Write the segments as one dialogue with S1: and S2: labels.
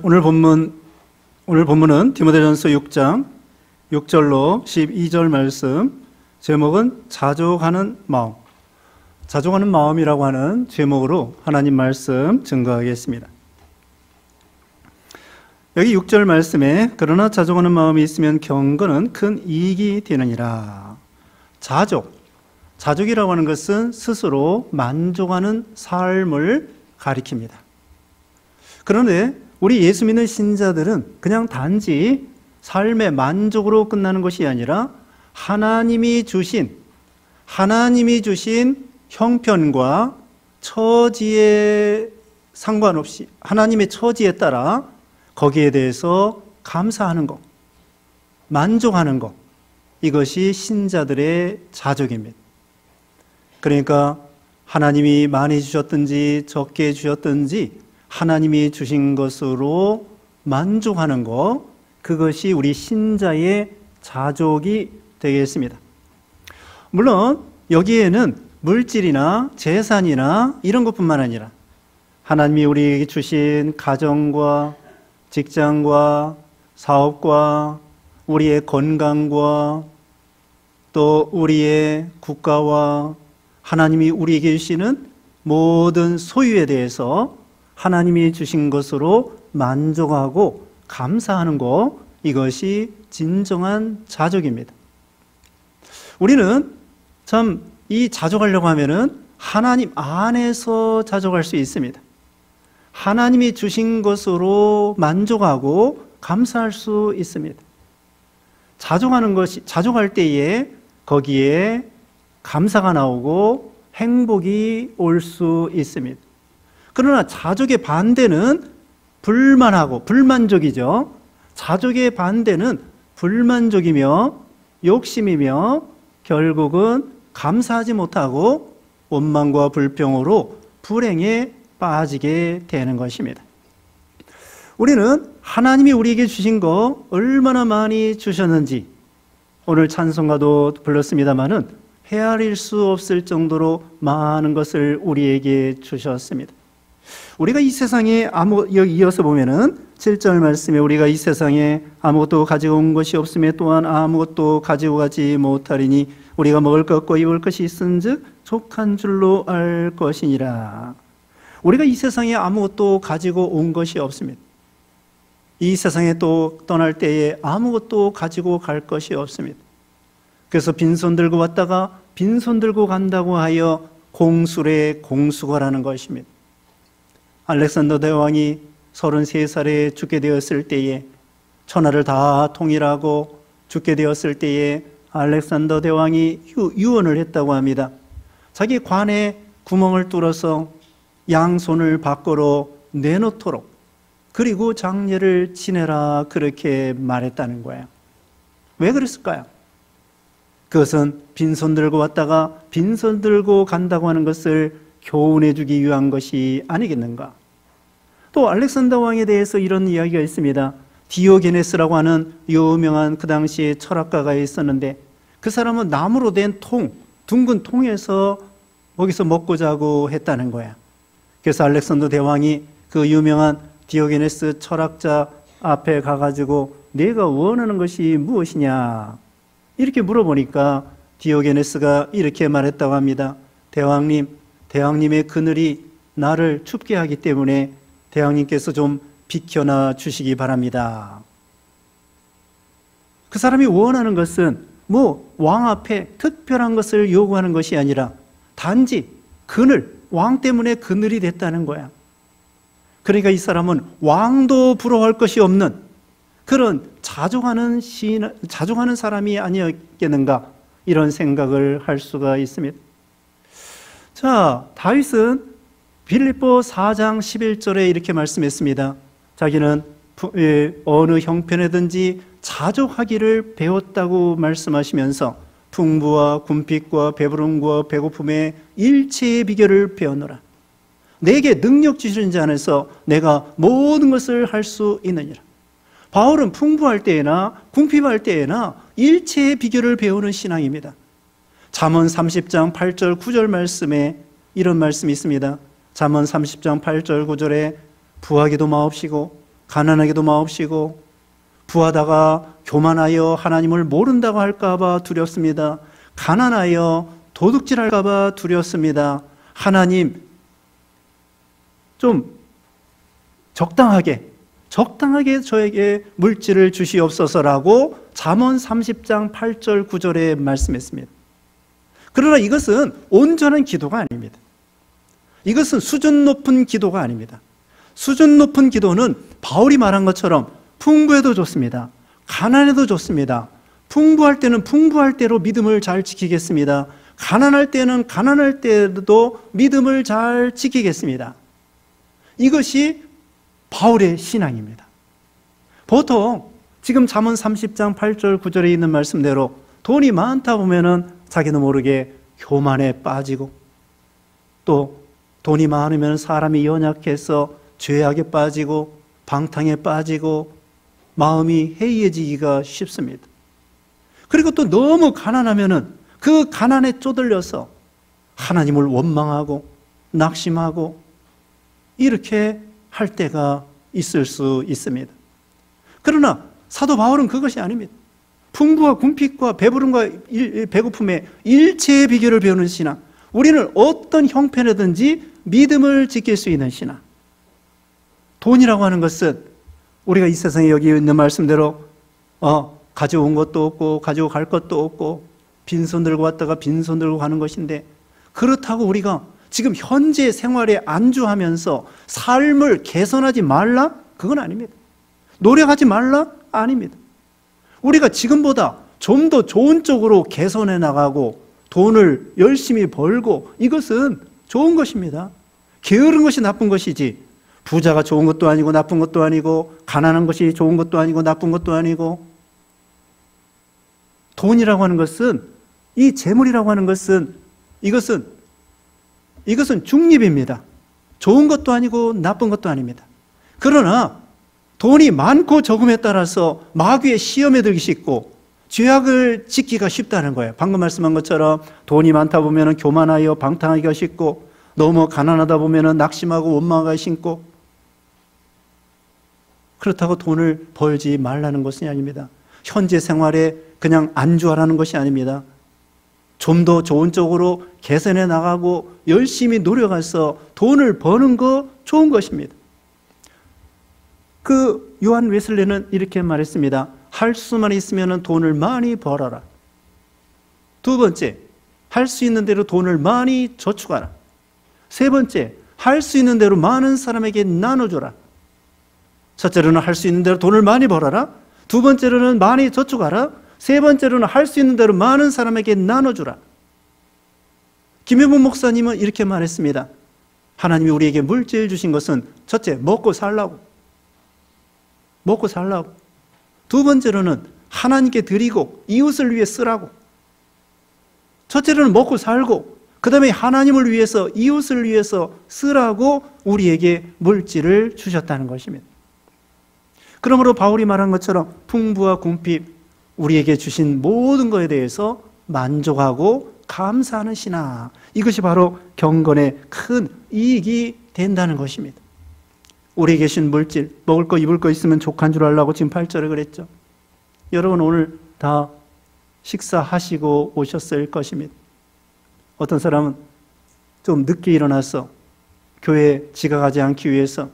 S1: 오늘 본문은 디모데전서 6장 6절로 12절 말씀, 제목은 자족하는 마음. 자족하는 마음이라고 하는 제목으로 하나님 말씀 증거하겠습니다. 여기 6절 말씀에 그러나 자족하는 마음이 있으면 경건은 큰 이익이 되느니라. 자족이라고 하는 것은 스스로 만족하는 삶을 가리킵니다. 그런데 우리 예수 믿는 신자들은 그냥 단지 삶의 만족으로 끝나는 것이 아니라 하나님이 주신 형편과 처지에 상관없이 하나님의 처지에 따라 거기에 대해서 감사하는 것, 만족하는 것, 이것이 신자들의 자족입니다. 그러니까 하나님이 많이 주셨든지 적게 주셨든지 하나님이 주신 것으로 만족하는 것, 그것이 우리 신자의 자족이 되겠습니다. 물론 여기에는 물질이나 재산이나 이런 것뿐만 아니라 하나님이 우리에게 주신 가정과 직장과 사업과 우리의 건강과 또 우리의 국가와 하나님이 우리에게 주시는 모든 소유에 대해서 하나님이 주신 것으로 만족하고 감사하는 것, 이것이 진정한 자족입니다. 우리는 참 이 자족하려고 하면은 하나님 안에서 자족할 수 있습니다. 하나님이 주신 것으로 만족하고 감사할 수 있습니다. 자족할 때에 거기에 감사가 나오고 행복이 올 수 있습니다. 그러나 자족의 반대는 불만족이죠. 자족의 반대는 불만족이며 욕심이며 결국은 감사하지 못하고 원망과 불평으로 불행에 빠지게 되는 것입니다. 우리는 하나님이 우리에게 주신 거 얼마나 많이 주셨는지 오늘 찬송가도 불렀습니다마는 헤아릴 수 없을 정도로 많은 것을 우리에게 주셨습니다. 우리가 이 세상에 여기 이어서 보면은 7절 말씀에 우리가 이 세상에 아무것도 가지고 온 것이 없음에 또한 아무것도 가지고 가지 못하리니 우리가 먹을 것과 입을 것이 있은즉 족한 줄로 알 것이니라. 우리가 이 세상에 아무것도 가지고 온 것이 없습니다. 이 세상에 또 떠날 때에 아무것도 가지고 갈 것이 없습니다. 그래서 빈손 들고 왔다가 빈손 들고 간다고 하여 공술의 공수거라는 것입니다. 알렉산더 대왕이 33살에 죽게 되었을 때에 천하를 다 통일하고 죽게 되었을 때에 알렉산더 대왕이 유언을 했다고 합니다. 자기 관에 구멍을 뚫어서 양손을 밖으로 내놓도록 그리고 장례를 지내라, 그렇게 말했다는 거예요. 왜 그랬을까요? 그것은 빈손 들고 왔다가 빈손 들고 간다고 하는 것을 교훈해 주기 위한 것이 아니겠는가? 또 알렉산더 왕에 대해서 이런 이야기가 있습니다. 디오게네스라고 하는 유명한 그 당시에 철학가가 있었는데 그 사람은 나무로 된 둥근 통에서 거기서 먹고 자고 했다는 거야. 그래서 알렉산더 대왕이 그 유명한 디오게네스 철학자 앞에 가가지고 내가 원하는 것이 무엇이냐 이렇게 물어보니까 디오게네스가 이렇게 말했다고 합니다. 대왕님의 그늘이 나를 춥게 하기 때문에 대왕님께서 좀 비켜나 주시기 바랍니다. 그 사람이 원하는 것은 왕 앞에 특별한 것을 요구하는 것이 아니라 단지 왕 때문에 그늘이 됐다는 거야. 그러니까 이 사람은 왕도 부러워할 것이 없는 그런 자족하는 사람이 아니었겠는가, 이런 생각을 할 수가 있습니다. 자, 다윗은 빌립보 4장 11절에 이렇게 말씀했습니다. 자기는 어느 형편에든지 자족하기를 배웠다고 말씀하시면서 풍부와 궁핍과 배부름과 배고픔의 일체의 비결을 배웠노라. 내게 능력 주시는 자 안에서 내가 모든 것을 할 수 있느니라. 바울은 풍부할 때에나 궁핍할 때에나 일체의 비결을 배우는 신앙입니다. 잠언 30장 8절 9절 말씀에 이런 말씀이 있습니다. 잠언 30장 8절 9절에 부하기도 마옵시고 가난하기도 마옵시고 부하다가 교만하여 하나님을 모른다고 할까 봐 두렵습니다. 가난하여 도둑질할까 봐 두렵습니다. 하나님 좀 적당하게 저에게 물질을 주시옵소서라고 잠언 30장 8절 9절에 말씀했습니다. 그러나 이것은 온전한 기도가 아닙니다. 이것은 수준 높은 기도가 아닙니다. 수준 높은 기도는 바울이 말한 것처럼 풍부해도 좋습니다. 가난해도 좋습니다. 풍부할 때는 풍부할 대로 믿음을 잘 지키겠습니다. 가난할 때는 가난할 때도 믿음을 잘 지키겠습니다. 이것이 바울의 신앙입니다. 보통 지금 잠언 30장 8절 9절에 있는 말씀대로 돈이 많다 보면은 자기도 모르게 교만에 빠지고 또 돈이 많으면 사람이 연약해서 죄악에 빠지고 방탕에 빠지고 마음이 해이해지기가 쉽습니다. 그리고 또 너무 가난하면은 그 가난에 쪼들려서 하나님을 원망하고 낙심하고 이렇게 할 때가 있을 수 있습니다. 그러나 사도 바울은 그것이 아닙니다. 풍부와 궁핍과 배부름과 배고픔의 일체의 비결을 배우는 신앙, 우리는 어떤 형편이든지 믿음을 지킬 수 있는 신앙. 돈이라고 하는 것은 우리가 이 세상에 여기 있는 말씀대로 가져온 것도 없고 가지고 갈 것도 없고 빈손 들고 왔다가 빈손 들고 가는 것인데, 그렇다고 우리가 지금 현재 생활에 안주하면서 삶을 개선하지 말라? 그건 아닙니다. 노력하지 말라? 아닙니다. 우리가 지금보다 좀 더 좋은 쪽으로 개선해 나가고 돈을 열심히 벌고 이것은 좋은 것입니다. 게으른 것이 나쁜 것이지 부자가 좋은 것도 아니고 나쁜 것도 아니고 가난한 것이 좋은 것도 아니고 나쁜 것도 아니고, 돈이라고 하는 것은, 이 재물이라고 하는 것은 이것은 중립입니다. 좋은 것도 아니고 나쁜 것도 아닙니다. 그러나 돈이 많고 적음에 따라서 마귀의 시험에 들기 쉽고 죄악을 짓기가 쉽다는 거예요. 방금 말씀한 것처럼 돈이 많다 보면 교만하여 방탕하기가 쉽고 너무 가난하다 보면 낙심하고 원망하기가 쉽고, 그렇다고 돈을 벌지 말라는 것이 아닙니다. 현재 생활에 그냥 안주하라는 것이 아닙니다. 좀 더 좋은 쪽으로 개선해 나가고 열심히 노력해서 돈을 버는 거 좋은 것입니다. 그 요한 웨슬레는 이렇게 말했습니다. 할 수만 있으면 돈을 많이 벌어라. 두 번째, 할 수 있는 대로 돈을 많이 저축하라. 세 번째, 할 수 있는 대로 많은 사람에게 나눠줘라. 첫째로는 할 수 있는 대로 돈을 많이 벌어라. 두 번째로는 많이 저축하라. 세 번째로는 할 수 있는 대로 많은 사람에게 나눠주라. 김혜문 목사님은 이렇게 말했습니다. 하나님이 우리에게 물질 주신 것은 첫째, 먹고 살라고. 두 번째로는 하나님께 드리고 이웃을 위해 쓰라고. 첫째로는 먹고 살고 그 다음에 하나님을 위해서 이웃을 위해서 쓰라고 우리에게 물질을 주셨다는 것입니다. 그러므로 바울이 말한 것처럼 풍부와 궁핍, 우리에게 주신 모든 것에 대해서 만족하고 감사하는 신앙, 이것이 바로 경건의 큰 이익이 된다는 것입니다. 우리에게 주신 물질, 먹을 거 입을 거 있으면 족한 줄 알라고 지금 8절에 그랬죠. 여러분 오늘 다 식사하시고 오셨을 것입니다. 어떤 사람은 좀 늦게 일어나서 교회에 지각하지 않기 위해서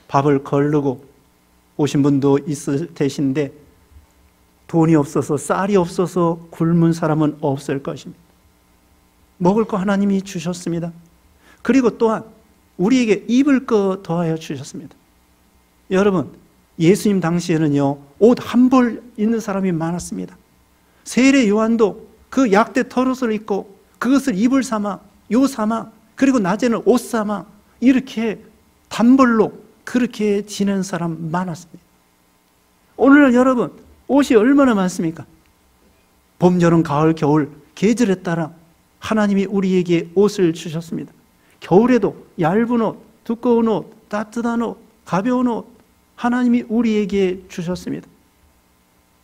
S1: 밥을 거르고 오신 분도 있을 테신데, 돈이 없어서 쌀이 없어서 굶은 사람은 없을 것입니다. 먹을 거 하나님이 주셨습니다. 그리고 또한 우리에게 입을 거 더하여 주셨습니다. 여러분, 예수님 당시에는요, 옷 한 벌 입는 사람이 많았습니다. 세례 요한도 그 약대 털옷을 입고 그것을 이불 삼아, 요 삼아, 그리고 낮에는 옷 삼아, 이렇게 단벌로 그렇게 지낸 사람 많았습니다. 오늘날 여러분, 옷이 얼마나 많습니까? 봄, 여름, 가을, 겨울 계절에 따라 하나님이 우리에게 옷을 주셨습니다. 겨울에도 얇은 옷, 두꺼운 옷, 따뜻한 옷, 가벼운 옷 하나님이 우리에게 주셨습니다.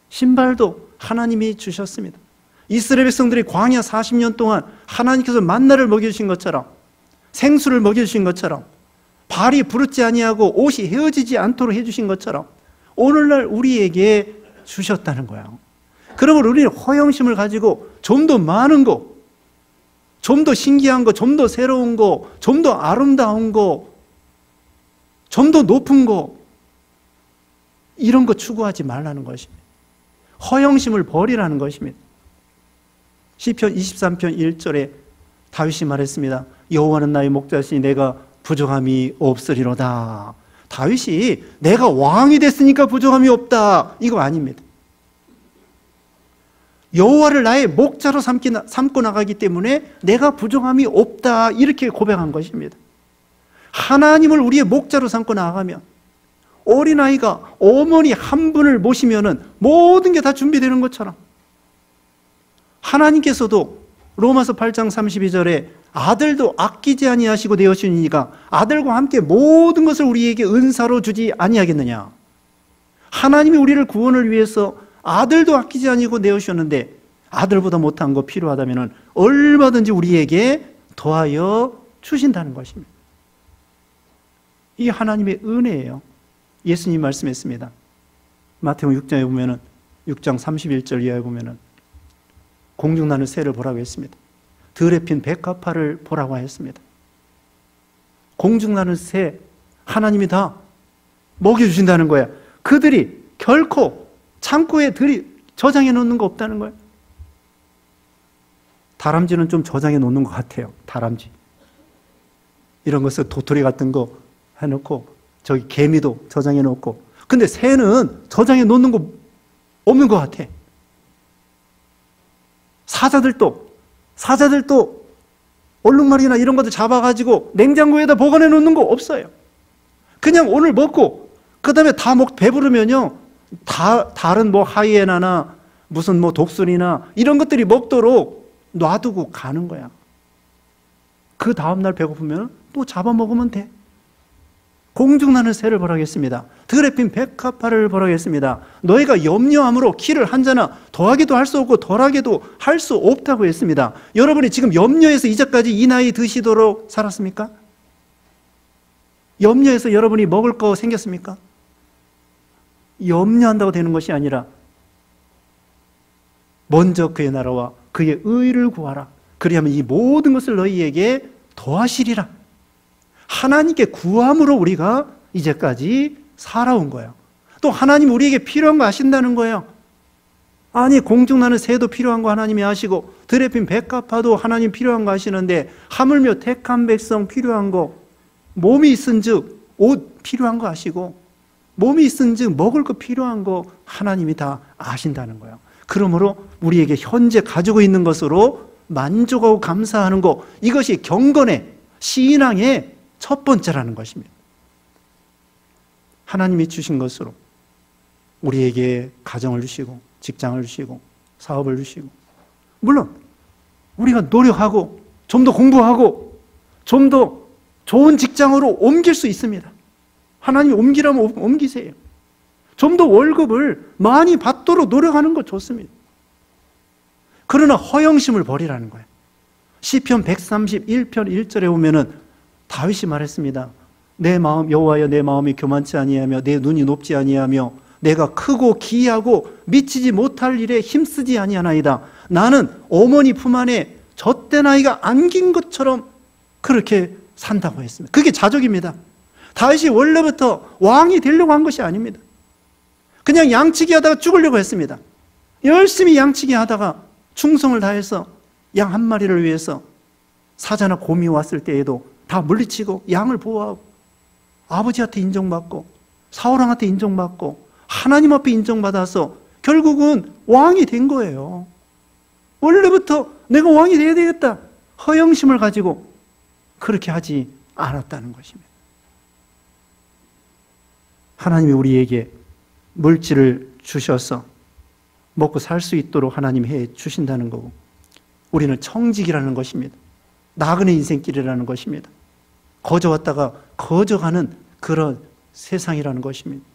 S1: 신발도 하나님이 주셨습니다. 이스라엘 백성들이 광야 40년 동안 하나님께서 만나를 먹여주신 것처럼, 생수를 먹여주신 것처럼, 발이 부르지 아니하고 옷이 헤어지지 않도록 해주신 것처럼 오늘날 우리에게 주셨다는 거예요. 그러므로 우리는 허영심을 가지고 좀 더 많은 거, 좀 더 신기한 거, 좀 더 새로운 거, 좀 더 아름다운 거, 좀 더 높은 거, 이런 거 추구하지 말라는 것입니다. 허영심을 버리라는 것입니다. 시편 23편 1절에 다윗이 말했습니다. 여호와는 나의 목자시니 내가 부족함이 없으리로다. 다윗이 내가 왕이 됐으니까 부족함이 없다, 이거 아닙니다. 여호와를 나의 목자로 삼고 나가기 때문에 내가 부족함이 없다, 이렇게 고백한 것입니다. 하나님을 우리의 목자로 삼고 나가면 어린아이가 어머니 한 분을 모시면은 모든 게 다 준비되는 것처럼 하나님께서도 로마서 8장 32절에 아들도 아끼지 아니하시고 내어주니가 아들과 함께 모든 것을 우리에게 은사로 주지 아니하겠느냐. 하나님이 우리를 구원을 위해서 아들도 아끼지 아니고 내어주셨는데 아들보다 못한 거 필요하다면 얼마든지 우리에게 더하여 주신다는 것입니다. 이 하나님의 은혜예요. 예수님이 말씀했습니다. 마태복음 6장에 보면은 6장 31절 이하에 보면은 공중나는 새를 보라고 했습니다. 들에 핀 백합화를 보라고 했습니다. 공중나는 새, 하나님이 다 먹여주신다는 거야. 그들이 결코 창고에 저장해 놓는 거 없다는 거예요. 다람쥐는 좀 저장해 놓는 것 같아요. 다람쥐. 이런 것을 도토리 같은 거 해놓고, 저기 개미도 저장해 놓고. 근데 새는 저장해 놓는 거 없는 것 같아. 사자들도 얼룩말이나 이런 것들 잡아가지고 냉장고에다 보관해 놓는 거 없어요. 그냥 오늘 먹고, 그 다음에 다 배부르면요, 다른 뭐 하이에나나 무슨 뭐 독수리나 이런 것들이 먹도록 놔두고 가는 거야. 그 다음날 배고프면 또 잡아먹으면 돼. 공중나는 새를 보라겠습니다. 들에 핀 백합화를 보라겠습니다. 너희가 염려함으로 키를 한자나 더하기도 할 수 없고 덜하기도 할 수 없다고 했습니다. 여러분이 지금 염려해서 이제까지 이 나이 드시도록 살았습니까? 염려해서 여러분이 먹을 거 생겼습니까? 염려한다고 되는 것이 아니라 먼저 그의 나라와 그의 의를 구하라. 그리하면 이 모든 것을 너희에게 더하시리라. 하나님께 구함으로 우리가 이제까지 살아온 거예요. 또 하나님 우리에게 필요한 거 아신다는 거예요. 아니, 공중나는 새도 필요한 거 하나님이 아시고 들에 핀 백합화도 하나님 필요한 거 아시는데 하물며 택한 백성 필요한 거, 몸이 있은즉 옷 필요한 거 아시고 몸이 있은즉 먹을 거 필요한 거 하나님이 다 아신다는 거예요. 그러므로 우리에게 현재 가지고 있는 것으로 만족하고 감사하는 거, 이것이 경건의 신앙의 첫 번째라는 것입니다. 하나님이 주신 것으로 우리에게 가정을 주시고 직장을 주시고 사업을 주시고, 물론 우리가 노력하고 좀 더 공부하고 좀 더 좋은 직장으로 옮길 수 있습니다. 하나님이 옮기라면 옮기세요. 좀 더 월급을 많이 받도록 노력하는 거 좋습니다. 그러나 허영심을 버리라는 거예요. 시편 131편 1절에 보면은 다윗이 말했습니다. 내 마음, 여호와여, 내 마음이 교만치 아니하며 내 눈이 높지 아니하며 내가 크고 기이하고 미치지 못할 일에 힘쓰지 아니하나이다. 나는 어머니 품 안에 젖된 아이가 안긴 것처럼 그렇게 산다고 했습니다. 그게 자족입니다. 다윗이 원래부터 왕이 되려고 한 것이 아닙니다. 그냥 양치기 하다가 죽으려고 했습니다. 열심히 양치기 하다가 충성을 다해서 양 한 마리를 위해서 사자나 곰이 왔을 때에도 다 물리치고 양을 보호하고 아버지한테 인정받고 사울왕한테 인정받고 하나님 앞에 인정받아서 결국은 왕이 된 거예요. 원래부터 내가 왕이 돼야 되겠다, 허영심을 가지고 그렇게 하지 않았다는 것입니다. 하나님이 우리에게 물질을 주셔서 먹고 살 수 있도록 하나님이 해 주신다는 거고, 우리는 청직이라는 것입니다. 나그네 인생길이라는 것입니다. 거저왔다가 거저가는 그런 세상이라는 것입니다.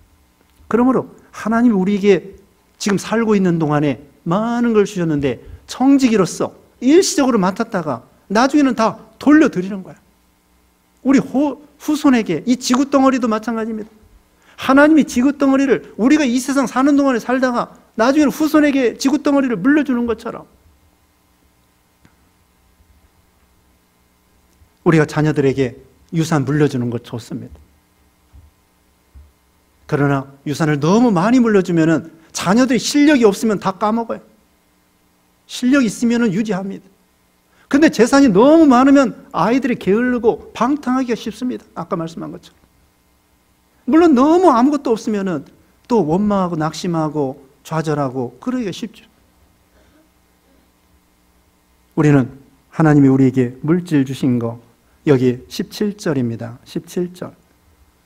S1: 그러므로 하나님이 우리에게 지금 살고 있는 동안에 많은 걸 주셨는데 청지기로서 일시적으로 맡았다가 나중에는 다 돌려드리는 거야. 우리 후손에게, 이 지구덩어리도 마찬가지입니다. 하나님이 지구덩어리를 우리가 이 세상 사는 동안에 살다가 나중에는 후손에게 지구덩어리를 물려주는 것처럼 우리가 자녀들에게 유산 물려주는 것 좋습니다. 그러나 유산을 너무 많이 물려주면 자녀들이 실력이 없으면 다 까먹어요. 실력이 있으면 유지합니다. 근데 재산이 너무 많으면 아이들이 게으르고 방탕하기가 쉽습니다. 아까 말씀한 것처럼. 물론 너무 아무것도 없으면 또 원망하고 낙심하고 좌절하고 그러기가 쉽죠. 우리는 하나님이 우리에게 물질 주신 거, 여기 17절입니다. 17절.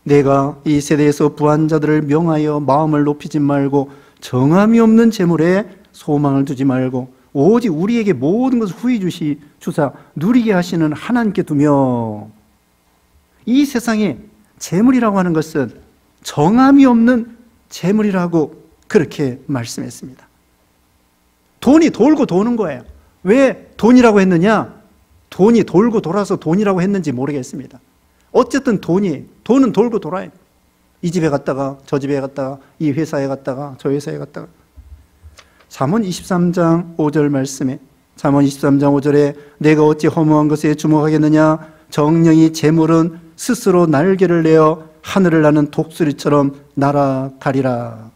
S1: 내가 이 세대에서 부한 자들을 명하여 마음을 높이지 말고 정함이 없는 재물에 소망을 두지 말고 오직 우리에게 모든 것을 후히 주사 누리게 하시는 하나님께 두며. 이 세상에 재물이라고 하는 것은 정함이 없는 재물이라고 그렇게 말씀했습니다. 돈이 돌고 도는 거예요. 왜 돈이라고 했느냐? 돈이 돌고 돌아서 돈이라고 했는지 모르겠습니다. 어쨌든 돈은 돌고 돌아요. 이 집에 갔다가 저 집에 갔다가 이 회사에 갔다가 저 회사에 갔다가. 잠언 23장 5절 말씀에, 잠언 23장 5절에 내가 어찌 허무한 것에 주목하겠느냐? 정령이 재물은 스스로 날개를 내어 하늘을 나는 독수리처럼 날아가리라.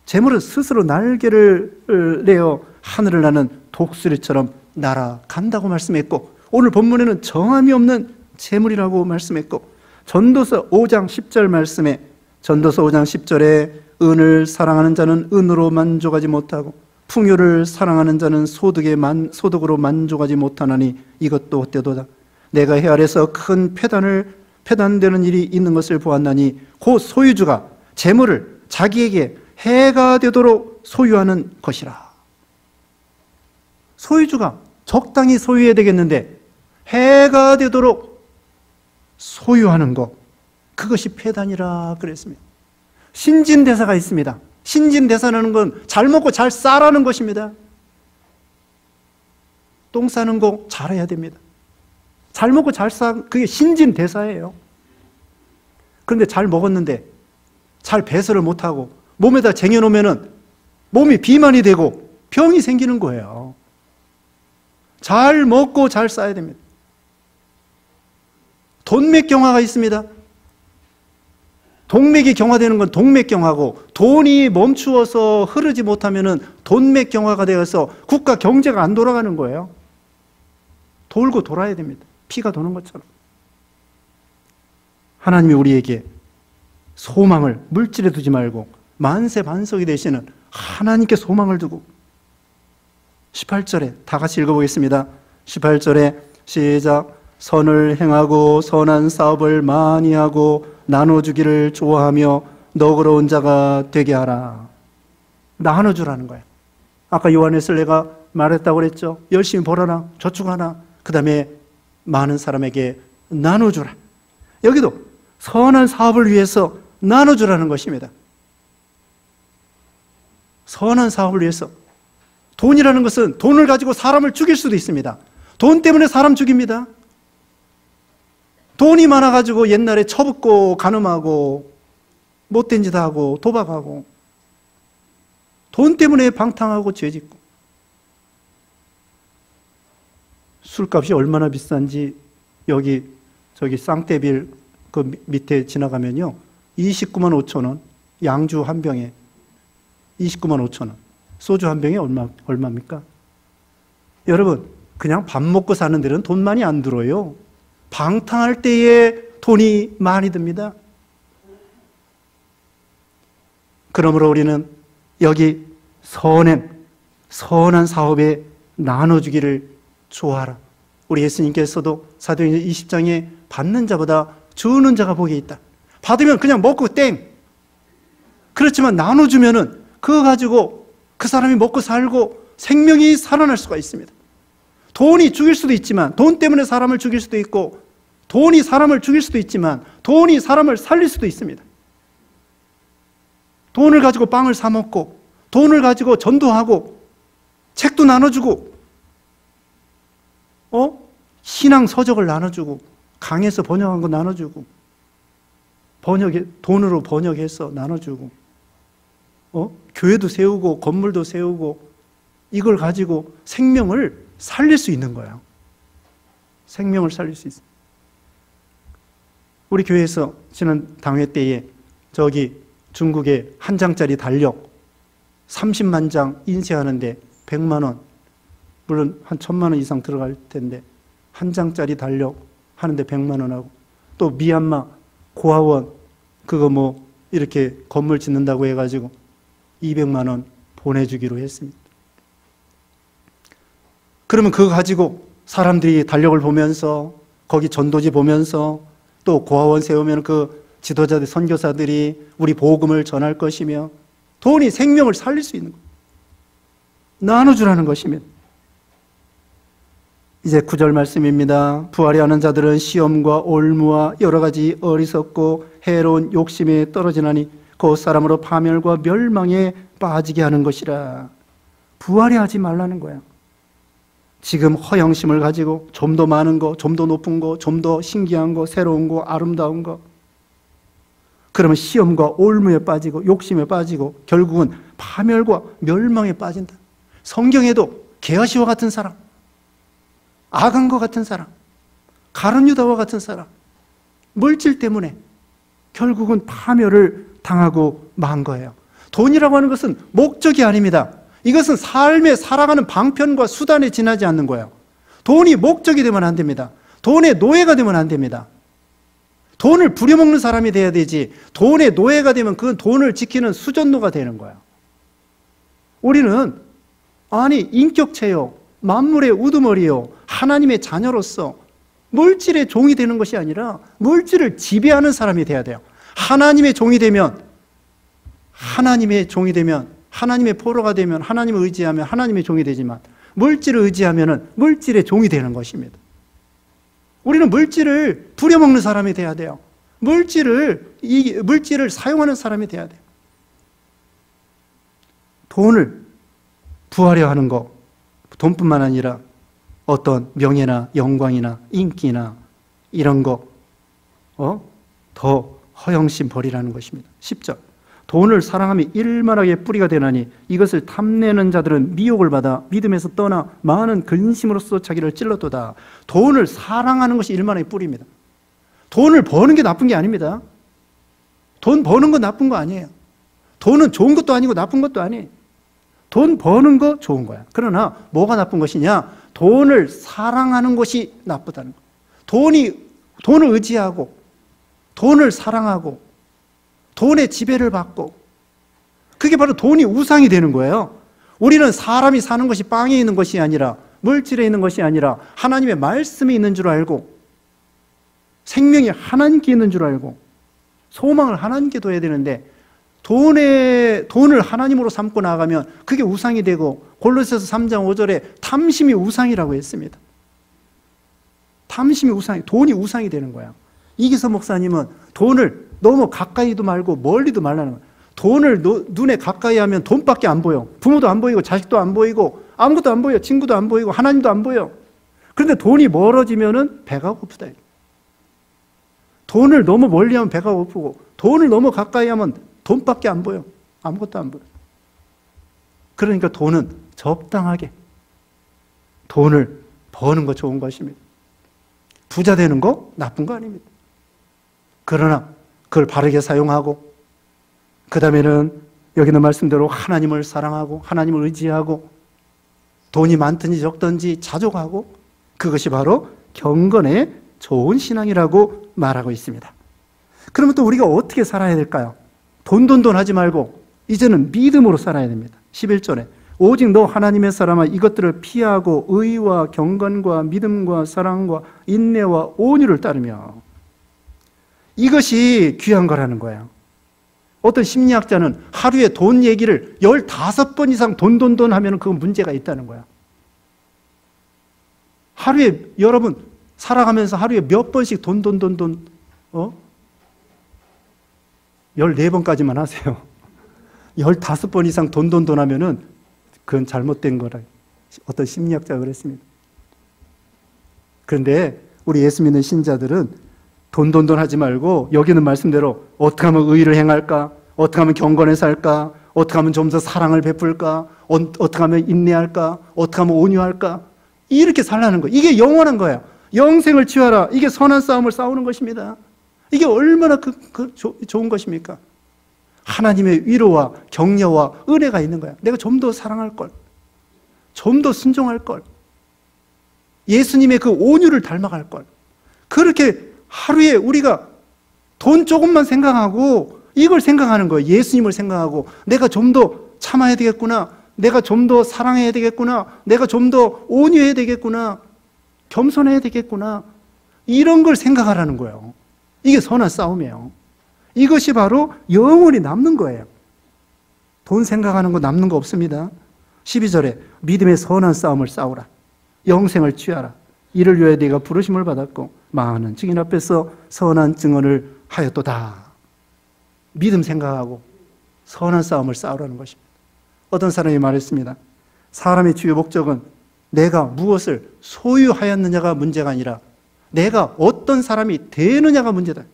S1: 재물은 스스로 날개를 내어 하늘을 나는 독수리처럼 날아간다고 말씀했고, 오늘 본문에는 정함이 없는 재물이라고 말씀했고, 전도서 5장 10절 말씀에, 전도서 5장 10절에 은을 사랑하는 자는 은으로 만족하지 못하고 풍요를 사랑하는 자는 소득으로 만족하지 못하나니 이것도 헛되도다. 내가 해 아래서 큰 패단되는 일이 있는 것을 보았나니 그 소유주가 재물을 자기에게 해가 되도록 소유하는 것이라. 소유주가 적당히 소유해야 되겠는데 해가 되도록 소유하는 것, 그것이 패단이라 그랬습니다. 신진대사가 있습니다. 신진대사라는 건 잘 먹고 잘 싸라는 것입니다. 똥 싸는 거 잘해야 됩니다. 잘 먹고 잘 싸, 그게 신진대사예요. 그런데 잘 먹었는데 잘 배설을 못하고 몸에다 쟁여놓으면 몸이 비만이 되고 병이 생기는 거예요. 잘 먹고 잘 싸야 됩니다. 돈맥경화가 있습니다. 동맥이 경화되는 건 동맥경화고, 돈이 멈추어서 흐르지 못하면 돈맥경화가 되어서 국가 경제가 안 돌아가는 거예요. 돌고 돌아야 됩니다. 피가 도는 것처럼. 하나님이 우리에게 소망을 물질에 두지 말고 만세반석이 되시는 하나님께 소망을 두고, 18절에 다 같이 읽어보겠습니다. 18절에 시작. 선을 행하고 선한 사업을 많이 하고 나눠주기를 좋아하며 너그러운 자가 되게 하라. 나눠주라는 거예요. 아까 요한에서 내가 말했다고 그랬죠. 열심히 벌어라, 저축하라, 그 다음에 많은 사람에게 나눠주라. 여기도 선한 사업을 위해서 나눠주라는 것입니다. 선한 사업을 위해서. 돈이라는 것은 돈을 가지고 사람을 죽일 수도 있습니다. 돈 때문에 사람 죽입니다. 돈이 많아가지고 옛날에 처붓고 간음하고 못된 짓 하고 도박하고 돈 때문에 방탕하고 죄짓고. 술값이 얼마나 비싼지 저기 쌍떼빌 그 밑에 지나가면요 29만 5천 원 양주 한 병에 29만 5천 원, 소주 한 병에 얼마입니까? 여러분, 그냥 밥 먹고 사는 데는 돈 많이 안 들어요. 방탕할 때에 돈이 많이 듭니다. 그러므로 우리는 여기 선한 사업에 나눠주기를 좋아하라. 우리 예수님께서도 사도행전 20장에 받는 자보다 주는 자가 복이 있다. 받으면 그냥 먹고 땡. 그렇지만 나눠주면은 그거 가지고 그 사람이 먹고 살고 생명이 살아날 수가 있습니다. 돈이 죽일 수도 있지만, 돈 때문에 사람을 죽일 수도 있고, 돈이 사람을 죽일 수도 있지만 돈이 사람을 살릴 수도 있습니다. 돈을 가지고 빵을 사 먹고, 돈을 가지고 전도하고, 책도 나눠주고, 신앙 서적을 나눠주고, 강해서 번역한 거 나눠주고, 돈으로 번역해서 나눠주고, 교회도 세우고, 건물도 세우고, 이걸 가지고 생명을 살릴 수 있는 거예요. 생명을 살릴 수 있어요. 우리 교회에서 지난 당회 때에 저기 중국에 한 장짜리 달력 30만 장 인쇄하는데 100만 원, 물론 한 1000만 원 이상 들어갈 텐데 한 장짜리 달력 하는데 100만 원하고, 또 미얀마 고아원 그거 뭐 이렇게 건물 짓는다고 해가지고 200만 원 보내주기로 했습니다. 그러면 그거 가지고 사람들이 달력을 보면서, 거기 전도지 보면서, 또 고아원 세우면 그 지도자들, 선교사들이 우리 복음을 전할 것이며, 돈이 생명을 살릴 수 있는 거예요. 나눠주라는 것이면. 이제 9절 말씀입니다. 부활이 하는 자들은 시험과 올무와 여러 가지 어리석고 해로운 욕심에 떨어지나니 그 사람으로 파멸과 멸망에 빠지게 하는 것이라. 부활이 하지 말라는 거야. 지금 허영심을 가지고 좀 더 많은 거, 좀 더 높은 거, 좀 더 신기한 거, 새로운 거, 아름다운 거, 그러면 시험과 올무에 빠지고 욕심에 빠지고 결국은 파멸과 멸망에 빠진다. 성경에도 게하시와 같은 사람, 아간과 같은 사람, 가룟 유다와 같은 사람, 물질 때문에 결국은 파멸을 당하고 만 거예요. 돈이라고 하는 것은 목적이 아닙니다. 이것은 삶에 살아가는 방편과 수단에 지나지 않는 거예요. 돈이 목적이 되면 안 됩니다. 돈의 노예가 되면 안 됩니다. 돈을 부려먹는 사람이 돼야 되지, 돈의 노예가 되면 그건 돈을 지키는 수전노가 되는 거예요. 우리는 인격체요, 만물의 우두머리요, 하나님의 자녀로서 물질의 종이 되는 것이 아니라 물질을 지배하는 사람이 돼야 돼요. 하나님의 종이 되면, 하나님의 포로가 되면, 하나님을 의지하면 하나님의 종이 되지만, 물질을 의지하면 물질의 종이 되는 것입니다. 우리는 물질을 부려먹는 사람이 돼야 돼요. 물질을 사용하는 사람이 돼야 돼요. 돈을 부하려 하는 거, 돈뿐만 아니라 어떤 명예나 영광이나 인기나 이런 거, 더 허영심 버리라는 것입니다. 10절. 돈을 사랑함이 일만하게 뿌리가 되나니 이것을 탐내는 자들은 미혹을 받아 믿음에서 떠나 많은 근심으로써 자기를 찔렀도다. 돈을 사랑하는 것이 일만하게 뿌리입니다. 돈을 버는 게 나쁜 게 아닙니다. 돈 버는 건 나쁜 거 아니에요. 돈은 좋은 것도 아니고 나쁜 것도 아니에요. 돈 버는 거 좋은 거야. 그러나 뭐가 나쁜 것이냐? 돈을 사랑하는 것이 나쁘다는 거예요. 돈을 의지하고, 돈을 사랑하고, 돈의 지배를 받고, 그게 바로 돈이 우상이 되는 거예요. 우리는 사람이 사는 것이 빵에 있는 것이 아니라, 물질에 있는 것이 아니라 하나님의 말씀이 있는 줄 알고, 생명이 하나님께 있는 줄 알고, 소망을 하나님께 둬야 되는데, 돈을 하나님으로 삼고 나가면 그게 우상이 되고, 골로새서 3장 5절에 탐심이 우상이라고 했습니다. 탐심이 우상이, 돈이 우상이 되는 거야. 이기서 목사님은 돈을 너무 가까이도 말고 멀리도 말라는 거야. 돈을 눈에 가까이 하면 돈밖에 안 보여. 부모도 안 보이고 자식도 안 보이고 아무것도 안 보여. 친구도 안 보이고 하나님도 안 보여. 그런데 돈이 멀어지면은 배가 고프다. 돈을 너무 멀리 하면 배가 고프고, 돈을 너무 가까이 하면 돈밖에 안 보여. 아무것도 안 보여. 그러니까 돈은 적당하게 돈을 버는 거 좋은 것입니다. 부자 되는 거 나쁜 거 아닙니다. 그러나 그걸 바르게 사용하고, 그 다음에는 여기 있는 말씀대로 하나님을 사랑하고 하나님을 의지하고, 돈이 많든지 적든지 자족하고, 그것이 바로 경건의 좋은 신앙이라고 말하고 있습니다. 그러면 또 우리가 어떻게 살아야 될까요? 돈 하지 말고 이제는 믿음으로 살아야 됩니다. 11절에 오직 너 하나님의 사람아 이것들을 피하고 의와 경건과 믿음과 사랑과 인내와 온유를 따르며. 이것이 귀한 거라는 거예요. 어떤 심리학자는 하루에 돈 얘기를 15번 이상 돈 하면 그건 문제가 있다는 거야. 하루에, 여러분 살아가면서 하루에 몇 번씩 돈 14번까지만 하세요. 15번 이상 돈 하면은 그건 잘못된 거라 어떤 심리학자가 그랬습니다. 그런데 우리 예수 믿는 신자들은 돈 하지 말고 여기 있는 말씀대로 어떻게 하면 의를 행할까? 어떻게 하면 경건에 살까? 어떻게 하면 좀 더 사랑을 베풀까? 어떻게 하면 인내할까? 어떻게 하면 온유할까? 이렇게 살라는 거예요. 이게 영원한 거예요. 영생을 취하라. 이게 선한 싸움을 싸우는 것입니다. 이게 얼마나 좋은 것입니까? 하나님의 위로와 격려와 은혜가 있는 거야. 내가 좀 더 사랑할 걸. 좀 더 순종할 걸. 예수님의 그 온유를 닮아갈 걸. 그렇게 하루에 우리가 돈 조금만 생각하고 이걸 생각하는 거예요. 예수님을 생각하고 내가 좀 더 참아야 되겠구나. 내가 좀 더 사랑해야 되겠구나. 내가 좀 더 온유해야 되겠구나. 겸손해야 되겠구나. 이런 걸 생각하라는 거예요. 이게 선한 싸움이에요. 이것이 바로 영원히 남는 거예요. 돈 생각하는 거 남는 거 없습니다. 12절에 믿음의 선한 싸움을 싸우라. 영생을 취하라. 이를 위하여 네가 부르심을 받았고 많은 증인 앞에서 선한 증언을 하였도다. 믿음 생각하고 선한 싸움을 싸우라는 것입니다. 어떤 사람이 말했습니다. 사람의 주요 목적은 내가 무엇을 소유하였느냐가 문제가 아니라 내가 어떤 사람이 되느냐가 문제다.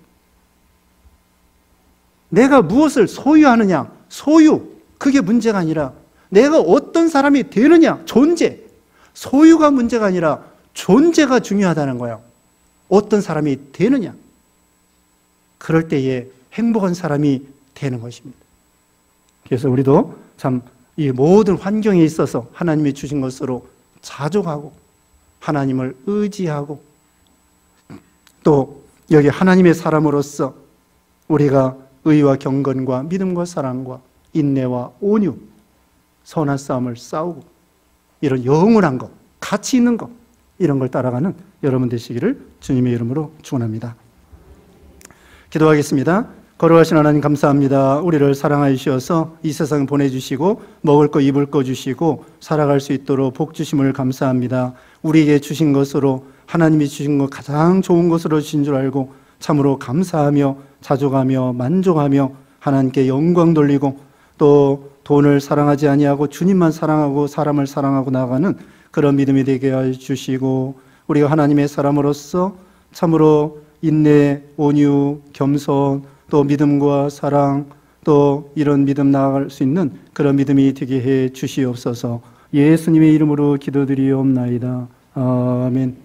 S1: 내가 무엇을 소유하느냐, 소유, 그게 문제가 아니라 내가 어떤 사람이 되느냐, 존재, 소유가 문제가 아니라 존재가 중요하다는 거예요. 어떤 사람이 되느냐. 그럴 때에 행복한 사람이 되는 것입니다. 그래서 우리도 참 이 모든 환경에 있어서 하나님이 주신 것으로 자족하고 하나님을 의지하고 또 여기 하나님의 사람으로서 우리가 의와 경건과 믿음과 사랑과 인내와 온유, 선한 싸움을 싸우고 이런 영원한 것, 가치 있는 것 이런 걸 따라가는 여러분 되시기를 주님의 이름으로 축원합니다. 기도하겠습니다. 거룩하신 하나님 감사합니다. 우리를 사랑하여 주셔서 이 세상 보내주시고 먹을 거 입을 거 주시고 살아갈 수 있도록 복 주심을 감사합니다. 우리에게 주신 것으로 하나님이 주신 것 가장 좋은 것으로 주신 줄 알고 참으로 감사하며 자족하며 만족하며 하나님께 영광 돌리고 또 돈을 사랑하지 아니하고 주님만 사랑하고 사람을 사랑하고 나아가는 그런 믿음이 되게 해 주시고 우리가 하나님의 사람으로서 참으로 인내, 온유, 겸손 또 믿음과 사랑 또 이런 믿음 나아갈 수 있는 그런 믿음이 되게 해 주시옵소서. 예수님의 이름으로 기도드리옵나이다. 아멘.